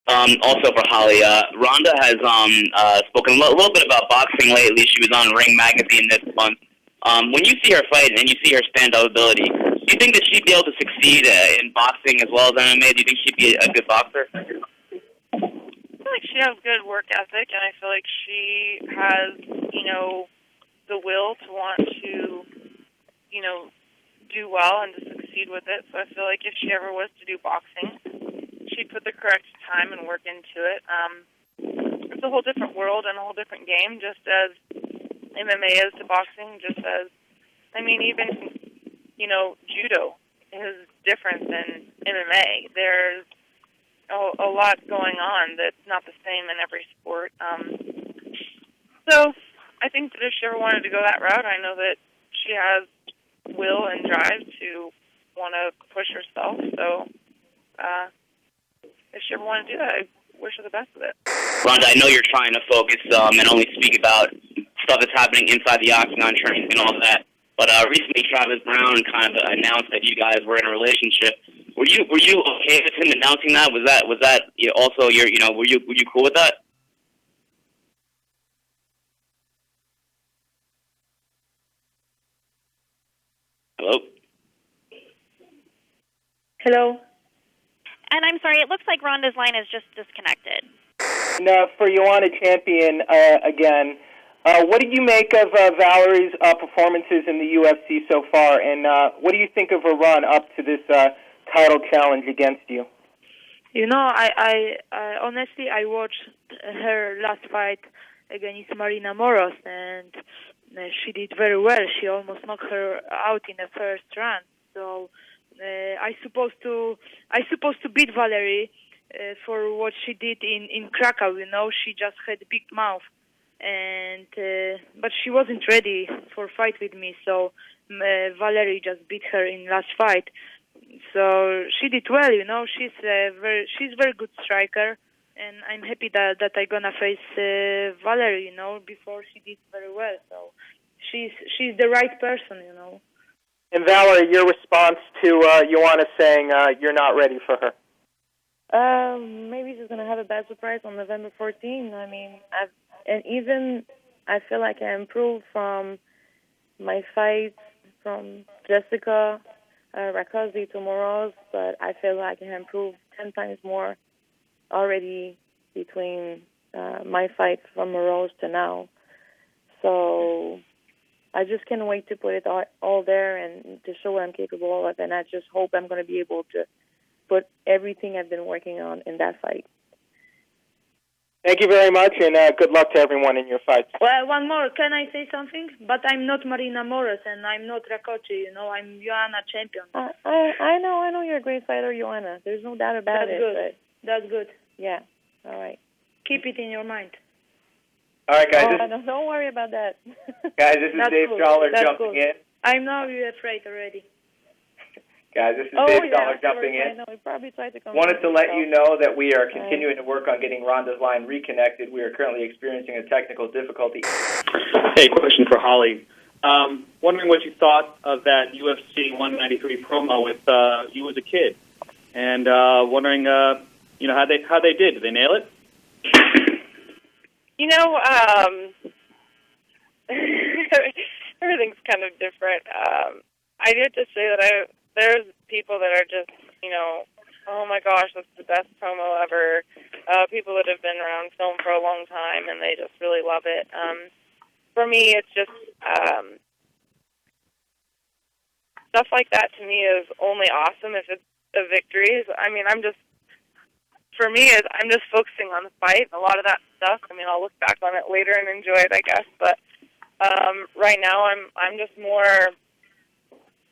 Also for Holly, Ronda has spoken a little bit about boxing lately. She was on Ring Magazine this month. When you see her fight and you see her stand-up ability, do you think that she'd be able to succeed in boxing as well as MMA? Do you think she'd be a good boxer? I feel like she has good work ethic, and I feel like she has, the will to want to, do well and to succeed with it. So I feel like if she ever was to do boxing, she'd put the correct time and work into it. It's a whole different world and a whole different game, just as MMA is to boxing, just as, even, judo is different than MMA. There's a lot going on that's not the same in every sport. So I think that if she ever wanted to go that route, I know that she has will and drive to want to push herself. So if she ever wanted to do that, I wish her the best with it. Ronda, I know you're trying to focus and only speak about stuff that's happening inside the octagon training and all that. But recently, Travis Browne kind of announced that you guys were in a relationship. Were you okay with him announcing that? Was that also your were you cool with that? Hello? Hello? And I'm sorry, it looks like Ronda's line is just disconnected. And for Joanna Champion, again, what do you make of Valerie's performances in the UFC so far, and what do you think of her run up to this title challenge against you? I honestly, I watched her last fight against Marina Moros, and she did very well. She almost knocked her out in the first round. So I supposed to beat Valerie for what she did in Krakow. She just had a big mouth, and but she wasn't ready for a fight with me. So Valerie just beat her in last fight. So she did well. She's a very good striker. And I'm happy that I'm gonna face Valerie, before she did very well. So she's the right person, And Valerie, your response to Joanna saying you're not ready for her? Maybe she's gonna have a bad surprise on November 14th. I feel like I improved from my fights from Jessica Rakoczy to Moros, but I feel like I improved 10 times more already between my fight from Moros to now. So I just can't wait to put it all there and to show what I'm capable of, and I just hope I'm going to be able to put everything I've been working on in that fight. Thank you very much, and good luck to everyone in your fights. Well, one more. Can I say something? But I'm not Marina Moros, and I'm not Rakoczy. I'm Joanna Champion. I know you're a great fighter, Joanna. There's no doubt about it. Good. That's good. Yeah. All right. Keep it in your mind. All right, guys. Don't worry about that. Guys, this is Dave Sholler jumping in. I know you're afraid already. Guys, this is Dave Sholler jumping in. I know. We probably tried to come. Wanted to let you know that we are continuing to work on getting Ronda's line reconnected. We are currently experiencing a technical difficulty. Hey, question for Holly. Wondering what you thought of that UFC 193 promo with you as a kid, and wondering, how they did. Did they nail it? Everything's kind of different. I did to say that there's people that are just, oh my gosh, that's the best promo ever. People that have been around film for a long time, and they just really love it. For me, it's just stuff like that. To me, is only awesome if it's a victory. I'm just focusing on the fight. A lot of that stuff. I'll look back on it later and enjoy it, I guess. But right now, I'm just more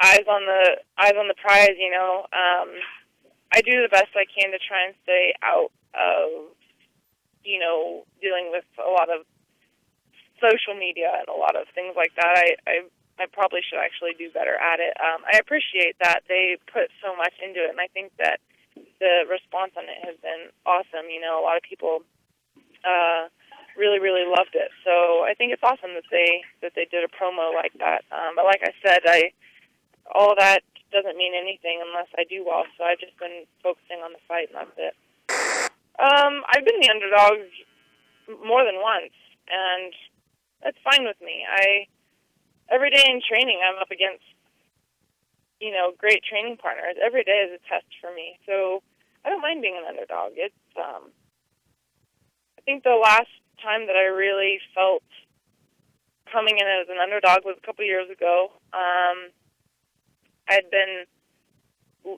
eyes on the prize. I do the best I can to try and stay out of dealing with a lot of social media and a lot of things like that. I probably should actually do better at it. I appreciate that they put so much into it, and I think that the response on it has been awesome. A lot of people really, really loved it. So I think it's awesome that they did a promo like that. But like I said, all that doesn't mean anything unless I do well. So I've just been focusing on the fight, and that's it. I've been the underdog more than once, and that's fine with me. Every day in training, I'm up against, great training partners. Every day is a test for me, so I don't mind being an underdog. It's, I think the last time that I really felt coming in as an underdog was a couple years ago. I'd been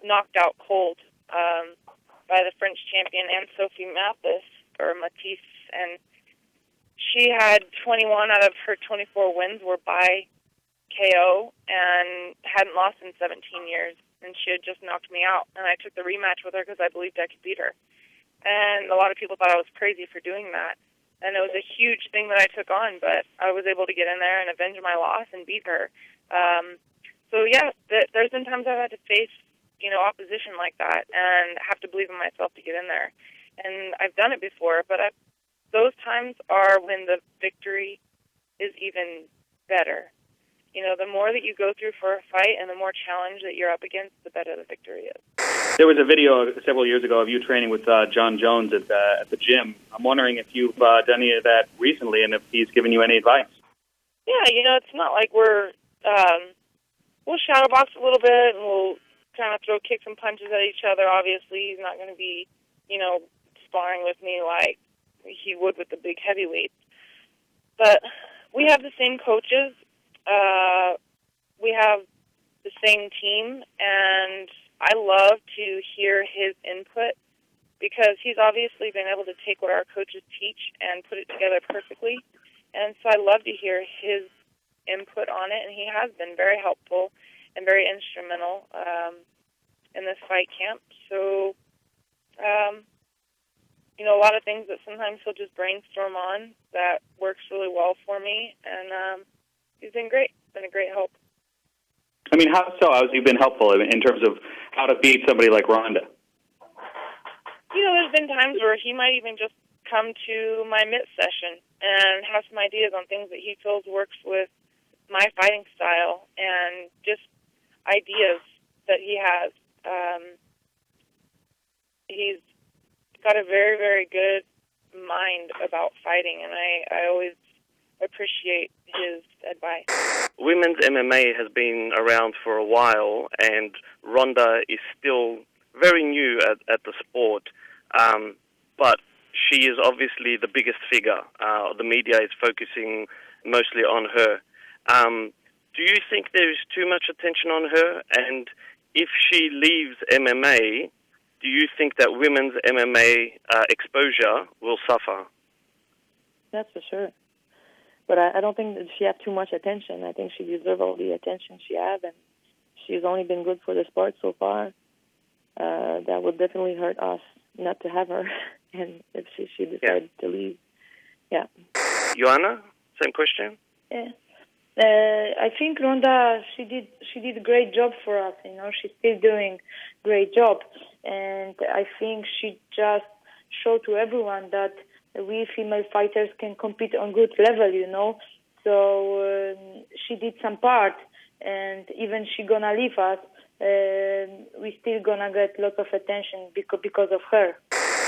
knocked out cold by the French champion Anne-Sophie Matisse, and she had 21 out of her 24 wins were by KO and hadn't lost in 17 years, and she had just knocked me out. And I took the rematch with her because I believed I could beat her. And a lot of people thought I was crazy for doing that. And it was a huge thing that I took on, but I was able to get in there and avenge my loss and beat her. There's been times I've had to face, opposition like that and have to believe in myself to get in there. And I've done it before, but those times are when the victory is even better. The more that you go through for a fight and the more challenge that you're up against, the better the victory is. There was a video several years ago of you training with Jon Jones at the gym. I'm wondering if you've done any of that recently and if he's given you any advice. Yeah, it's not like we'll shadow box a little bit and we'll kind of throw kicks and punches at each other. Obviously, he's not going to be, sparring with me like he would with the big heavyweights. But we have the same coaches. We have the same team, and I love to hear his input because he's obviously been able to take what our coaches teach and put it together perfectly. And so I love to hear his input on it, and he has been very helpful and very instrumental in this fight camp. So, a lot of things that sometimes he'll just brainstorm on that works really well for me, and he's been great. Been a great help. I mean, how so? How has he been helpful in terms of how to beat somebody like Ronda? There's been times where he might even just come to my mitt session and have some ideas on things that he feels works with my fighting style and just ideas that he has. He's got a very, very good mind about fighting, and I always appreciate his advice. Women's MMA has been around for a while, and Ronda is still very new at the sport, but she is obviously the biggest figure. The media is focusing mostly on her. Do you think there is too much attention on her? And if she leaves MMA, do you think that women's MMA exposure will suffer? That's for sure. But I don't think that she had too much attention. I think she deserves all the attention she had, and she's only been good for the sport so far. That would definitely hurt us not to have her, and if she decided to leave. Yeah. Joanna, same question? Yeah. I think Ronda, she did a great job for us. She's still doing great job, and I think she just showed to everyone that we female fighters can compete on good level. So she did some part, and even she gonna leave us, we still gonna get lots of attention because of her.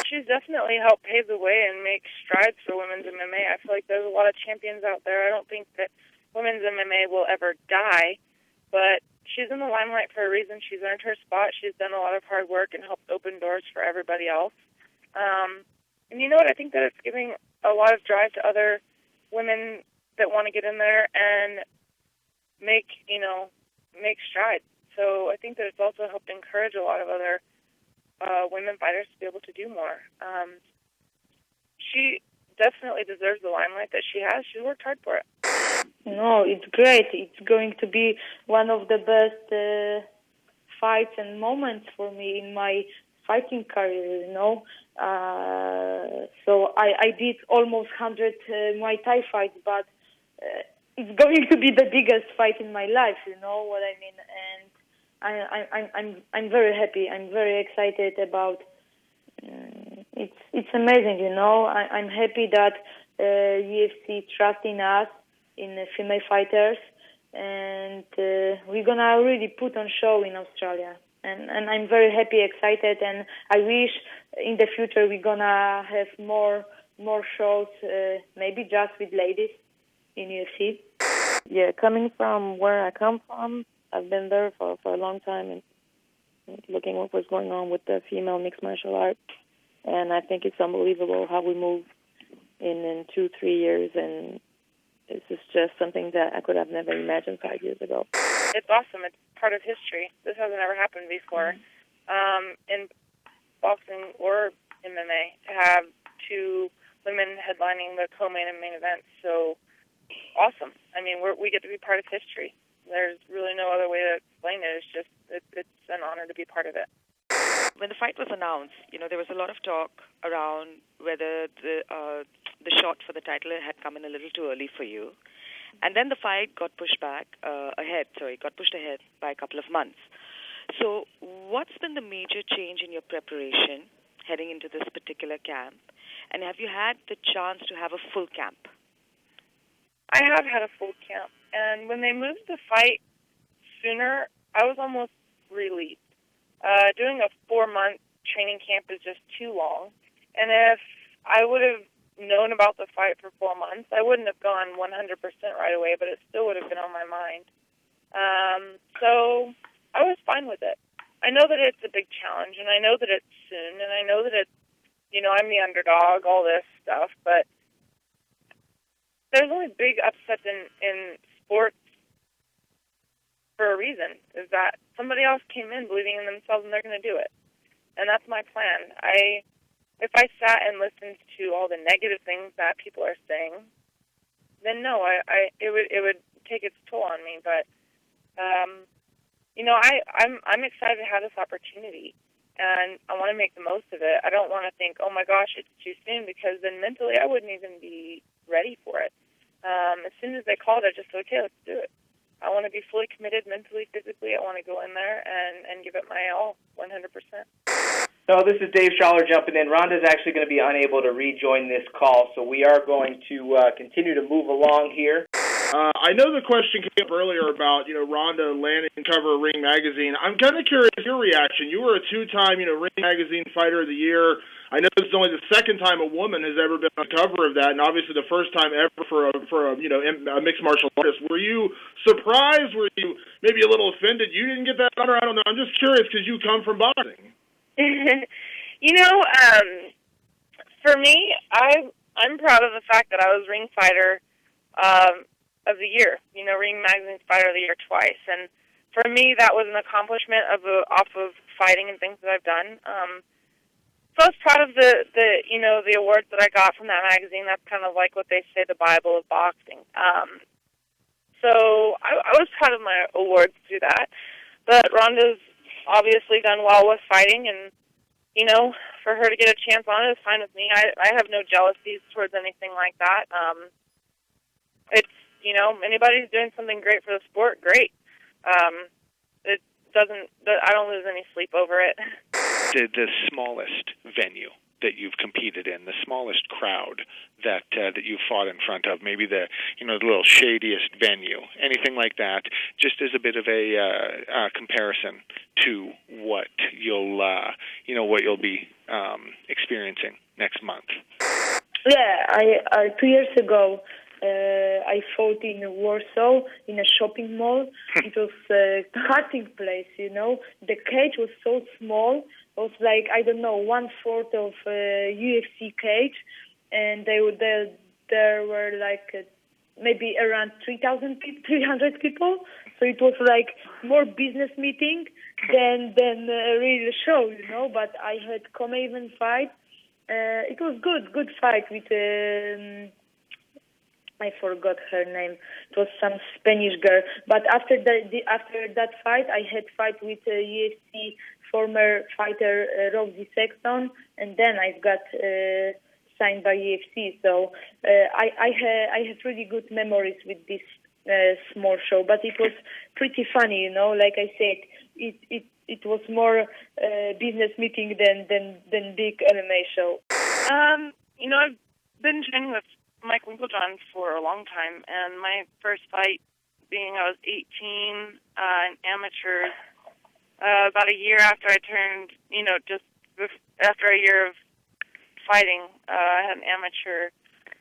She's definitely helped pave the way and make strides for women's MMA. I feel like there's a lot of champions out there. I don't think that women's MMA will ever die, but she's in the limelight for a reason. She's earned her spot. She's done a lot of hard work and helped open doors for everybody else. And you know what? I think that it's giving a lot of drive to other women that want to get in there and make strides. So I think that it's also helped encourage a lot of other women fighters to be able to do more. She definitely deserves the limelight that she has. She worked hard for it. No, it's great. It's going to be one of the best fights and moments for me in my fighting career, So I did almost 100 Muay Thai fights, but it's going to be the biggest fight in my life, you know what I mean? And I'm very happy. I'm very excited about. It's amazing, I'm happy that UFC trusting us in female fighters, and we're gonna really put on show in Australia. And I'm very happy, excited, and I wish in the future we're gonna have more shows, maybe just with ladies in UFC. Yeah, coming from where I come from, I've been there for a long time and looking what was going on with the female mixed martial arts. And I think it's unbelievable how we move in 2-3 years, and this is just something that I could have never imagined 5 years ago. It's awesome. It's part of history. This hasn't ever happened before in boxing or MMA, to have two women headlining the co-main and main events. So awesome. I mean, we get to be part of history. There's really no other way to explain it. It's just it's an honor to be part of it. When the fight was announced, there was a lot of talk around whether the shot for the title had come in a little too early for you. And then the fight got pushed ahead by a couple of months. So what's been the major change in your preparation heading into this particular camp? And have you had the chance to have a full camp? I have had a full camp. And when they moved the fight sooner, I was almost relieved. Doing a 4-month training camp is just too long. And if I would have known about the fight for 4 months, I wouldn't have gone 100% right away, but it still would have been on my mind. So I was fine with it. I know that it's a big challenge, and I know that it's soon, and I know that it's, I'm the underdog, all this stuff, but there's only big upsets in sports for a reason, is that somebody else came in believing in themselves and they're going to do it. And that's my plan. If I sat and listened to all the negative things that people are saying, then no, it would take its toll on me. But I'm excited to have this opportunity, and I want to make the most of it. I don't want to think, oh my gosh, it's too soon, because then mentally I wouldn't even be ready for it. As soon as they called, I just said, okay, let's do it. I want to be fully committed mentally, physically. I want to go in there and give it my all, 100%. So this is Dave Sholler jumping in. Ronda's actually going to be unable to rejoin this call, so we are going to continue to move along here. I know the question came up earlier about, Ronda landing cover of Ring Magazine. I'm kind of curious your reaction. You were a 2-time, Ring Magazine Fighter of the Year. I know this is only the second time a woman has ever been on the cover of that, and obviously the first time ever for a mixed martial artist. Were you surprised? Were you maybe a little offended you didn't get that honor? I don't know. I'm just curious because you come from boxing. For me, I'm proud of the fact that I was Ring Fighter of the Year. Ring Magazine's Fighter of the Year twice, and for me, that was an accomplishment off of fighting and things that I've done. So I was proud of the awards that I got from that magazine. That's kind of like what they say, the Bible of boxing. So I was proud of my awards through that. But Ronda's obviously done well with fighting, and for her to get a chance on it is fine with me. I have no jealousies towards anything like that. It's anybody who's doing something great for the sport, great. It doesn't. I don't lose any sleep over it. The smallest venue that you've competed in, the smallest crowd that you've fought in front of, maybe the little shadiest venue, anything like that, just as a bit of a comparison to what you'll be experiencing next month. Yeah, 2 years ago, I fought in Warsaw in a shopping mall. It was a cutting place, The cage was so small. It was like, 1/4 of a UFC cage. And there were maybe around 300 people. So it was like more business meeting than a real show, But I had co-main fight. It was good fight with I forgot her name. It was some Spanish girl. But after that fight, I had fight with a UFC former fighter Rosie Sexton, and then I got signed by UFC. So I have really good memories with this small show. But it was pretty funny, Like I said, it was more business meeting than big MMA show. I've been training with Mike Winkeljohn for a long time, and my first fight being I was 18 in amateurs, about a year after I turned, just after a year of fighting, I had an amateur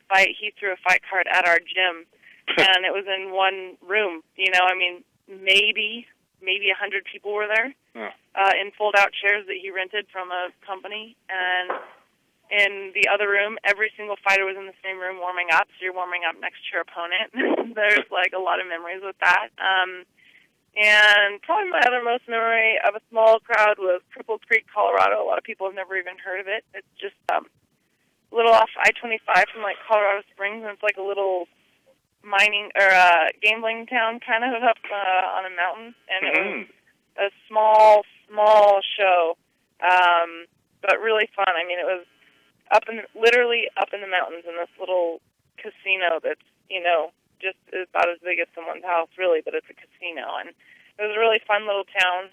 fight. He threw a fight card at our gym, and it was in one room. Maybe 100 people were there in fold-out chairs that he rented from a company. And in the other room, every single fighter was in the same room warming up, so you're warming up next to your opponent. There's, a lot of memories with that. And probably my other most memory of a small crowd was Cripple Creek, Colorado. A lot of people have never even heard of it. It's just a little off I-25 from, Colorado Springs, and it's a little mining or gambling town kind of up on a mountain. And it was a small show, but really fun. It was literally up in the mountains in this little casino that's, just about as big as someone's house, really, but it's a casino. And it was a really fun little town.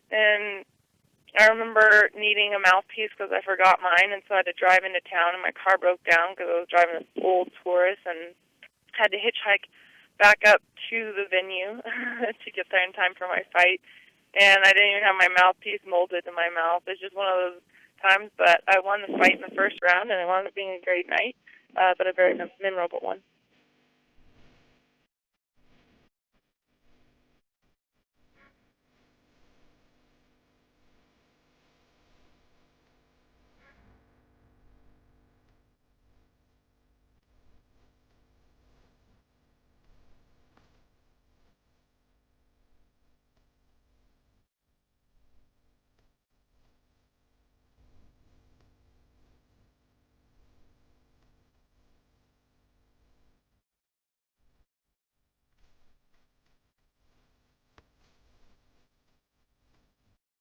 And I remember needing a mouthpiece because I forgot mine, and so I had to drive into town, and my car broke down because I was driving this old Taurus, and had to hitchhike back up to the venue to get there in time for my fight. And I didn't even have my mouthpiece molded in my mouth. It's just one of those times, but I won the fight in the first round, and it wound up being a great night, but a very memorable one.